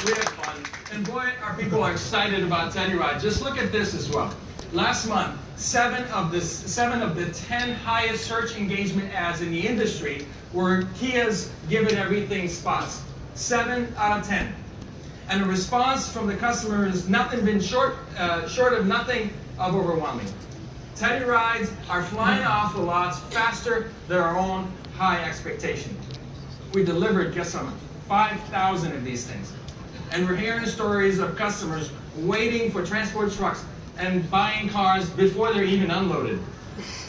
We had fun. And boy, our people are excited about Telluride. Just look at this as well. Last month, 7 of the 10 highest search engagement ads in the industry were Kia's Give It Everything spots. 7 out of 10. And the response from the customer has nothing been short of nothing of overwhelming. Tellurides are flying off the lots faster than our own high expectation. We delivered, guess how much? 5,000 of these things. And we're hearing stories of customers waiting for transport trucks and buying cars before they're even unloaded.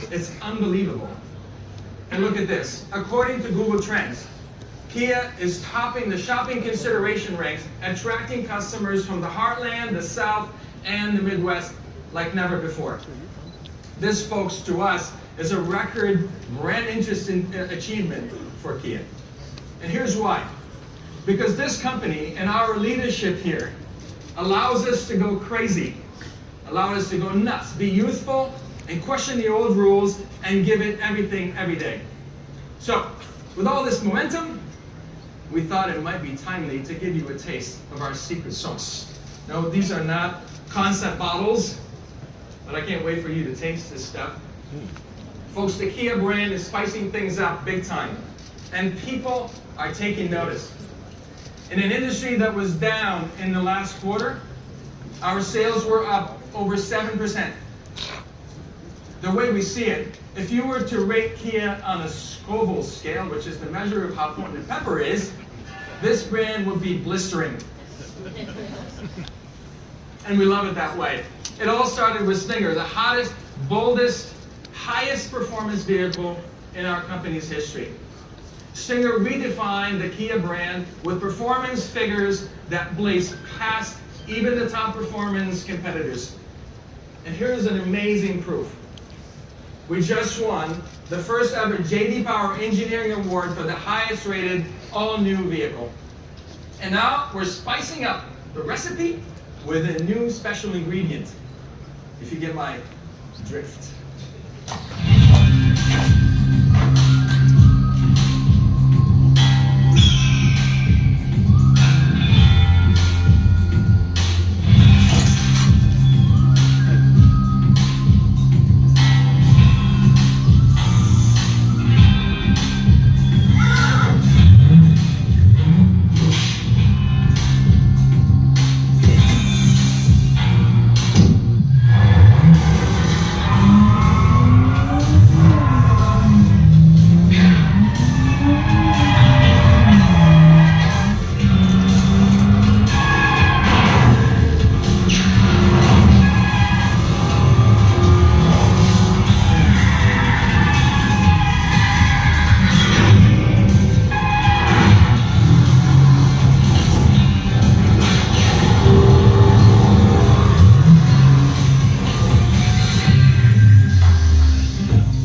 It's unbelievable. And look at this. According to Google Trends, Kia is topping the shopping consideration ranks, attracting customers from the heartland, the South, and the Midwest like never before. This, folks, to us, is a record brand interest achievement for Kia. And here's why. Because this company and our leadership here allows us to go crazy, allows us to go nuts, be youthful, and question the old rules, and give it everything every day. So, with all this momentum, we thought it might be timely to give you a taste of our secret sauce. No, these are not concept bottles, but I can't wait for you to taste this stuff. Folks, the Kia brand is spicing things up big time, and people are taking notice. In an industry that was down in the last quarter, our sales were up over 7%. The way we see it, if you were to rate Kia on a Scoville scale, which is the measure of how potent pepper is, this brand would be blistering. And we love it that way. It all started with Stinger, the hottest, boldest, highest performance vehicle in our company's history. Stinger redefined the Kia brand with performance figures that blazed past even the top performance competitors. And here's an amazing proof. We just won the first ever J.D. Power Engineering Award for the highest rated all-new vehicle. And now we're spicing up the recipe with a new special ingredient, if you get my drift.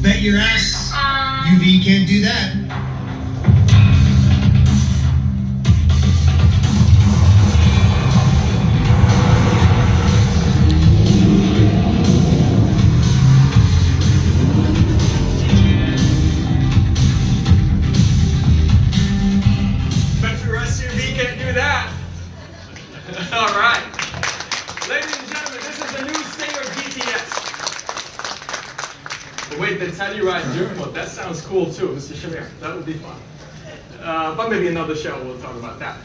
Bet your ass UV can't do that. Bet your SUV can't do that. All right. Ladies and gentlemen, this is the new Stinger GTS. Wait, the Telluride Journey mode, that sounds cool too, Mr. Shamir. That would be fun. But maybe another show we'll talk about that.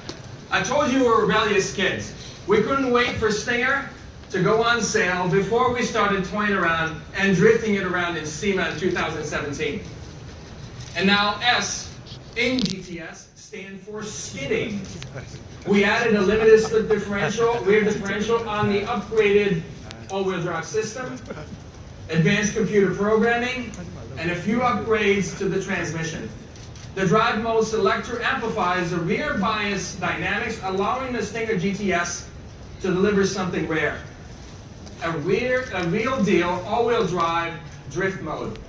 I told you we were rebellious kids. We couldn't wait for Stinger to go on sale before we started toying around and drifting it around in SEMA in 2017. And now S in GTS stand for skidding. We added a limited slip differential, rear differential on the upgraded all-wheel drive system, advanced computer programming, and a few upgrades to the transmission. The drive mode selector amplifies the rear bias dynamics, allowing the Stinger GTS to deliver something rare. A real deal all-wheel drive drift mode.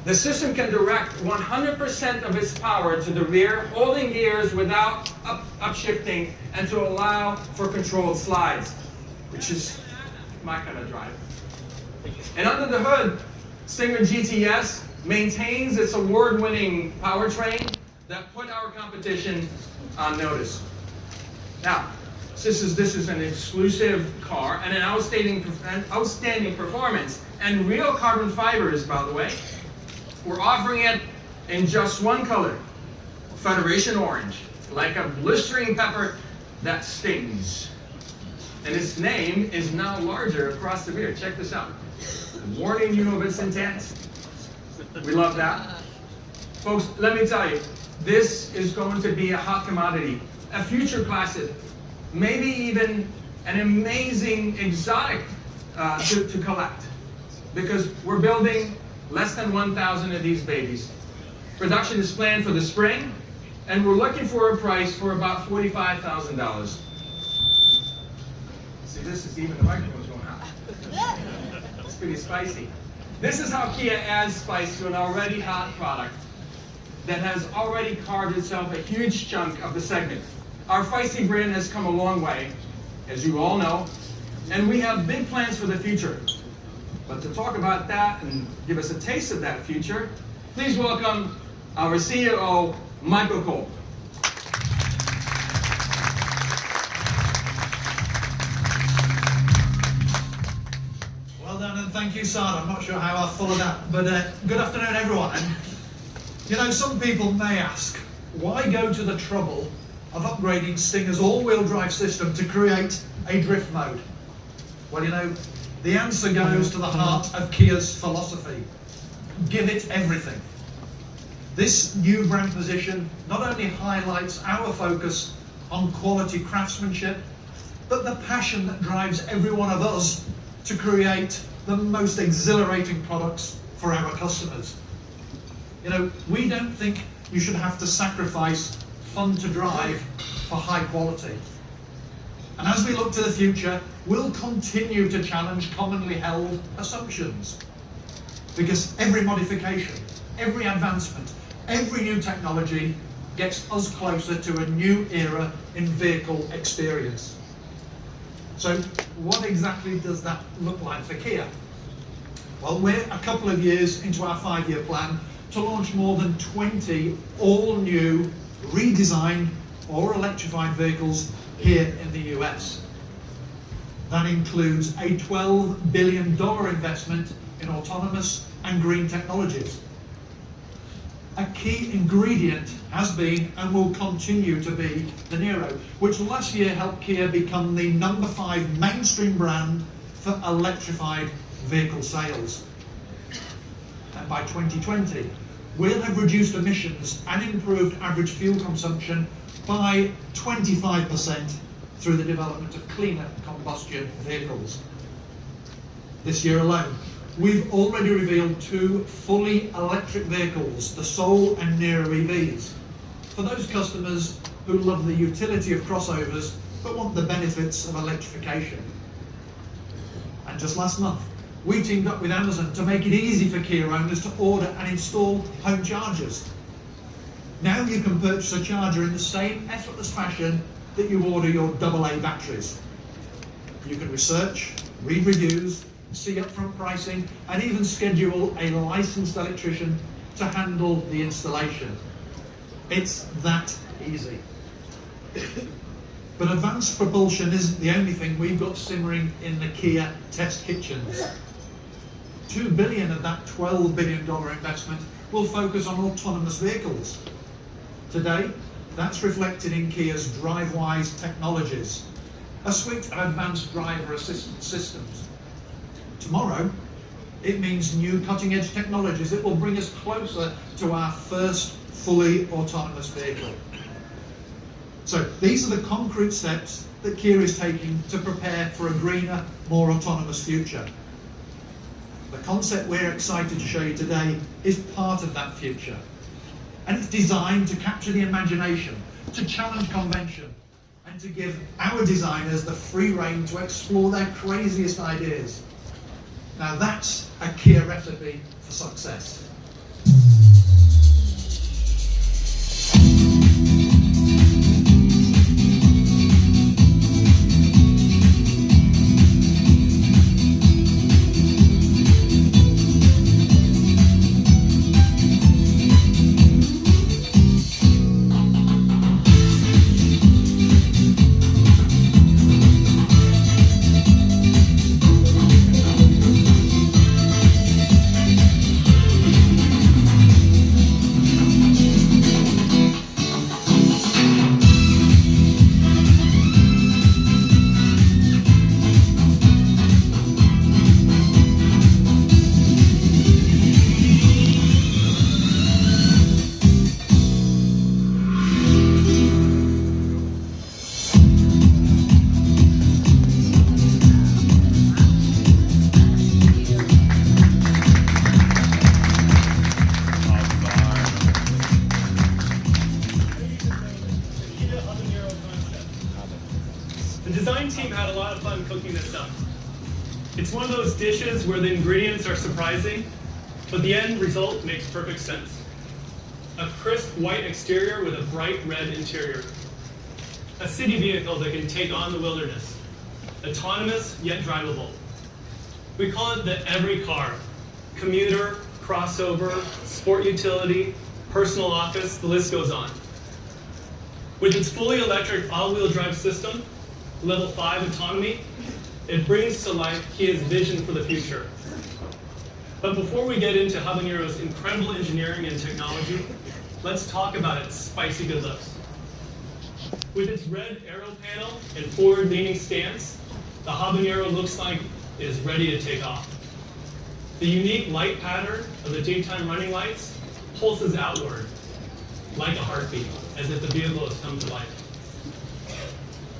The system can direct 100% of its power to the rear, holding gears without upshifting, and to allow for controlled slides, which is my kind of drive. And under the hood, Stinger GTS maintains its award-winning powertrain that put our competition on notice. Now, this is an exclusive car and an outstanding performance and real carbon fibers, by the way. We're offering it in just one color, Federation Orange, like a blistering pepper that stings. And its name is now larger across the rear. Check this out. Warning you of its intent. We love that. Folks, let me tell you, this is going to be a hot commodity, a future classic, maybe even an amazing exotic to collect, because we're building less than 1,000 of these babies. Production is planned for the spring, and we're looking for a price for about $45,000. See, this is even the microphone's going out. It's pretty spicy. This is how Kia adds spice to an already hot product that has already carved itself a huge chunk of the segment. Our feisty brand has come a long way, as you all know, and we have big plans for the future. But to talk about that and give us a taste of that future, please welcome our CEO, Michael Cole. Well done, and thank you, Sada. I'm not sure how I'll follow that, but good afternoon, everyone. And, you know, some people may ask, why go to the trouble of upgrading Stinger's all-wheel drive system to create a drift mode? Well, you know, the answer goes to the heart of Kia's philosophy. Give it everything. This new brand position not only highlights our focus on quality craftsmanship, but the passion that drives every one of us to create the most exhilarating products for our customers. You know, we don't think you should have to sacrifice fun to drive for high quality. And as we look to the future, we'll continue to challenge commonly held assumptions. Because every modification, every advancement, every new technology gets us closer to a new era in vehicle experience. So what exactly does that look like for Kia? Well, we're a couple of years into our 5-year plan to launch more than 20 all-new, redesigned or electrified vehicles here in the US. That includes a $12 billion investment in autonomous and green technologies. A key ingredient has been and will continue to be the Nero, which last year helped Kia become the #5 mainstream brand for electrified vehicle sales. And by 2020, we'll have reduced emissions and improved average fuel consumption by 25% through the development of cleaner combustion vehicles. This year alone, we've already revealed 2 fully electric vehicles, the Soul and Nero EVs, for those customers who love the utility of crossovers but want the benefits of electrification. And just last month, we teamed up with Amazon to make it easy for Kia owners to order and install home chargers. Now you can purchase a charger in the same effortless fashion that you order your AA batteries. You can research, read reviews, see upfront pricing, and even schedule a licensed electrician to handle the installation. It's that easy. But advanced propulsion isn't the only thing we've got simmering in the Kia test kitchens. $2 billion of that $12 billion investment will focus on autonomous vehicles. Today, that's reflected in Kia's DriveWise technologies, a suite of advanced driver assistance systems. Tomorrow, it means new cutting-edge technologies that will bring us closer to our first fully autonomous vehicle. So these are the concrete steps that Kia is taking to prepare for a greener, more autonomous future. The concept we're excited to show you today is part of that future. And it's designed to capture the imagination, to challenge convention, and to give our designers the free rein to explore their craziest ideas. Now that's a Kia recipe for success. The design team had a lot of fun cooking this up. It's one of those dishes where the ingredients are surprising, but the end result makes perfect sense. A crisp white exterior with a bright red interior. A city vehicle that can take on the wilderness. Autonomous yet drivable. We call it the every car. Commuter, crossover, sport utility, personal office, the list goes on. With its fully electric all-wheel drive system, level 5 autonomy, it brings to life Kia's vision for the future. But before we get into Habanero's incredible engineering and technology, let's talk about its spicy good looks. With its red aero panel and forward-leaning stance, the Habanero looks like it is ready to take off. The unique light pattern of the daytime running lights pulses outward like a heartbeat, as if the vehicle has come to life.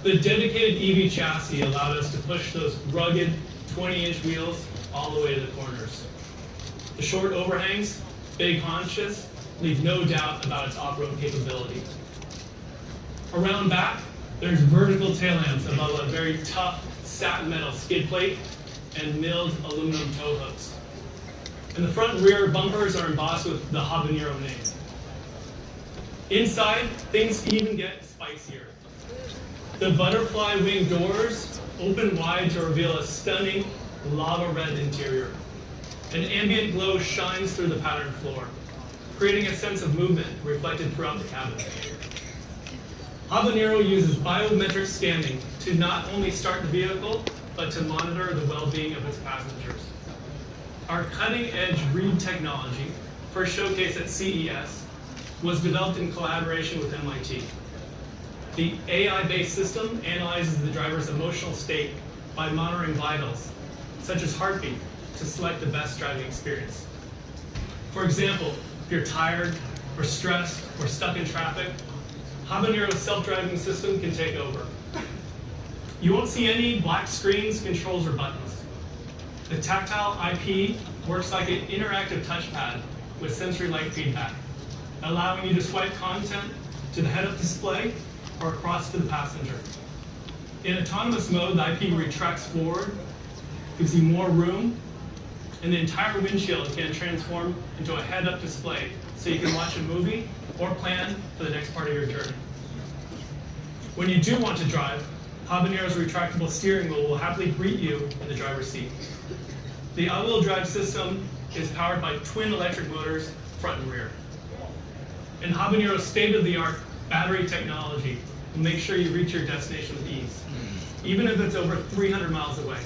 The dedicated EV chassis allowed us to push those rugged 20-inch wheels all the way to the corners. The short overhangs, big haunches, leave no doubt about its off-road capability. Around back, there's vertical tail lamps above a very tough satin metal skid plate and milled aluminum tow hooks. And the front and rear bumpers are embossed with the Habanero name. Inside, things even get spicier. The butterfly wing doors open wide to reveal a stunning lava red interior. An ambient glow shines through the patterned floor, creating a sense of movement reflected throughout the cabin. Habanero uses biometric scanning to not only start the vehicle, but to monitor the well-being of its passengers. Our cutting-edge read technology, first showcased at CES, was developed in collaboration with MIT. The AI-based system analyzes the driver's emotional state by monitoring vitals, such as heartbeat, to select the best driving experience. For example, if you're tired, or stressed, or stuck in traffic, Habanero's self-driving system can take over. You won't see any black screens, controls, or buttons. The tactile IP works like an interactive touchpad with sensory light feedback, allowing you to swipe content to the head-up display or across to the passenger. In autonomous mode, the IP retracts forward, gives you more room, and the entire windshield can transform into a head-up display so you can watch a movie or plan for the next part of your journey. When you do want to drive, Habanero's retractable steering wheel will happily greet you in the driver's seat. The all-wheel drive system is powered by twin electric motors, front and rear. And Habanero's state-of-the-art battery technology will make sure you reach your destination with ease, even if it's over 300 miles away.